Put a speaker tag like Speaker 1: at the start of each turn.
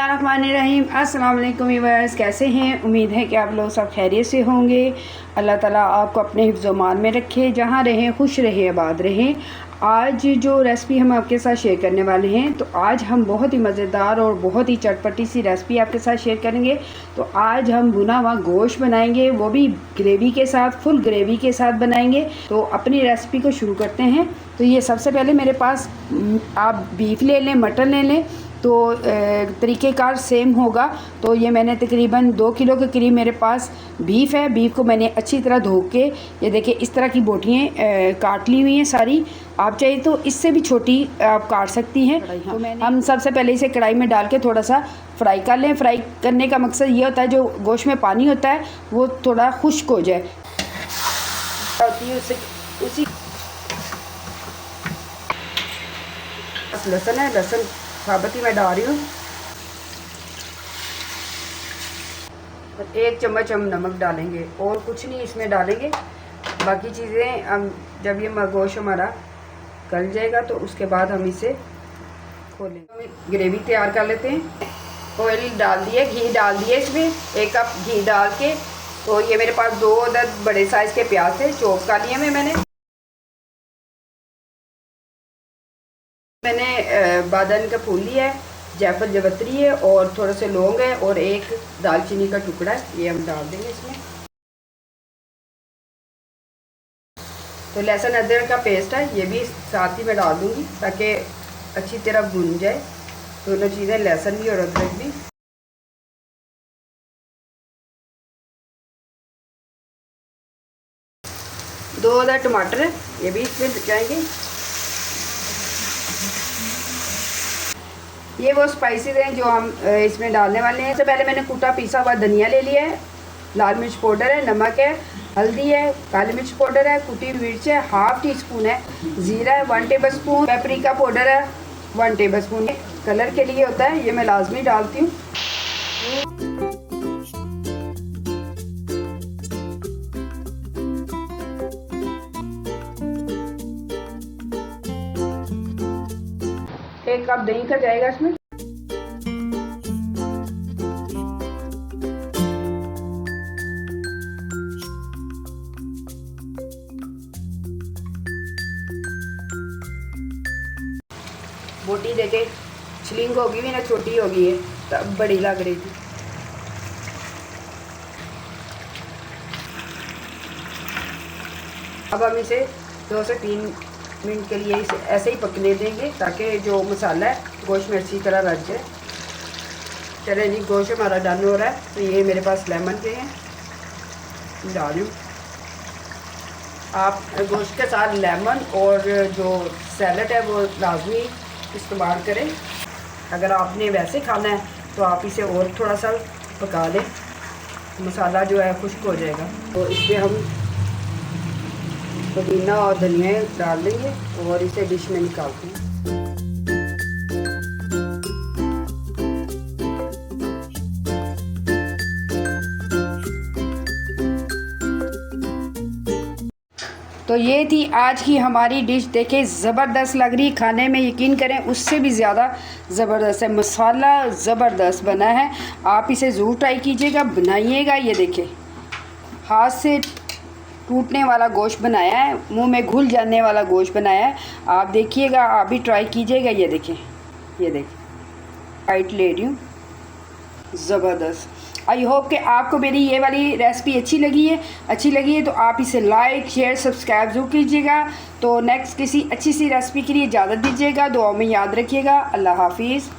Speaker 1: बिस्मिल्लाहिर्रहमानिर्रहीम। अस्सलाम वालेकुम व्यूअर्स, कैसे हैं? उम्मीद है कि आप लोग सब खैरियत से होंगे। अल्लाह ताला आपको अपने हिफ्ज़-ओ-मान में रखे, जहाँ रहें खुश रहें, आबाद रहें। आज जो रेसिपी हम आपके साथ शेयर करने वाले हैं, तो आज हम बहुत ही मज़ेदार और बहुत ही चटपटी सी रेसिपी आपके साथ शेयर करेंगे। तो आज हम भुना हुआ गोश्त बनाएंगे, वो भी ग्रेवी के साथ, फुल ग्रेवी के साथ बनाएंगे। तो अपनी रेसिपी को शुरू करते हैं। तो ये सबसे पहले मेरे पास आप बीफ ले लें, मटन ले लें, तो तरीक़ेकार सेम होगा। तो ये मैंने तकरीबन 2 किलो के करीब मेरे पास बीफ है। बीफ को मैंने अच्छी तरह धो के, ये देखिए इस तरह की बोटियाँ काट ली हुई हैं सारी। आप चाहिए तो इससे भी छोटी आप काट सकती हैं। तो हम सबसे पहले इसे कढ़ाई में डाल के थोड़ा सा फ्राई कर लें। फ्राई करने का मकसद ये होता है जो गोश्त में पानी होता है वो थोड़ा खुश्क हो जाए। उसी लहसुन है, लहसुन साबुत ही मैं डाल रही हूँ। 1 चम्मच हम नमक डालेंगे और कुछ नहीं इसमें डालेंगे। बाकी चीज़ें हम जब ये गोश्त हमारा गल जाएगा तो उसके बाद हम इसे खोलेंगे। ग्रेवी तैयार कर लेते हैं। ऑयल डाल दिए, घी डाल दिए, इसमें 1 कप घी डाल के। तो ये मेरे पास 2 अदद बड़े साइज़ के प्याज थे, चॉप कर लिए मैंने बादाम का फूल लिया है, जायफल जवत्री है और थोड़े से लौंग है और 1 दालचीनी का टुकड़ा है, ये हम डाल देंगे इसमें। तो लहसुन अदरक का पेस्ट है, ये भी साथ ही मैं डाल दूंगी ताकि अच्छी तरह भुन जाए दोनों चीज़ें, लहसुन भी और अदरक भी। दो अदर टमाटर है, ये भी इसमें जाएंगे। ये वो स्पाइसेस हैं जो हम इसमें डालने वाले हैं। सबसे पहले मैंने कूटा पीसा हुआ धनिया ले लिया है, लाल मिर्च पाउडर है, नमक है, हल्दी है, काली मिर्च पाउडर है, कुटी हुई मिर्च है, ½ टीस्पून है, ज़ीरा है 1 टेबल स्पून, पेपरिका पाउडर है 1 टेबल स्पून। कलर के लिए होता है, ये मैं लाजमी डालती हूँ। एक कप दही का जाएगा इसमें। बोटी देखे छलिंग होगी भी ना, छोटी होगी है तब बड़ी लग रही थी। अब हम इसे 2 से 3 मिनट के लिए इसे ऐसे ही पकने देंगे ताकि जो मसाला है गोश्त में अच्छी तरह रच जाए। चले जी, गोश्त हमारा डन हो रहा है। तो ये मेरे पास लेमन के हैं, डाल दूँ। आप गोश्त के साथ लेमन और जो सैलड है वो लाजमी इस्तेमाल करें। अगर आपने वैसे खाना है तो आप इसे और थोड़ा सा पका लें, मसाला जो है खुश्क हो जाएगा। तो इसमें हम पुदीना और धनिया डाल देंगे और इसे डिश में निकालते हैं। तो ये थी आज की हमारी डिश। देखें ज़बरदस्त लग रही, खाने में यकीन करें उससे भी ज़्यादा ज़बरदस्त है। मसाला ज़बरदस्त बना है, आप इसे ज़रूर ट्राई कीजिएगा, बनाइएगा। ये देखें हाथ से टूटने वाला गोश्त बनाया है, मुंह में घुल जाने वाला गोश्त बनाया है। आप देखिएगा, आप भी ट्राई कीजिएगा। ये देखें, ये देखें वाइट ले रही हूँ, ज़बरदस्त। आई होप कि आपको मेरी ये वाली रेसिपी अच्छी लगी है तो आप इसे लाइक शेयर सब्सक्राइब ज़रूर कीजिएगा। तो नेक्स्ट किसी अच्छी सी रेसिपी के लिए इजाज़त दीजिएगा, दुआ में याद रखिएगा। अल्लाह हाफिज़।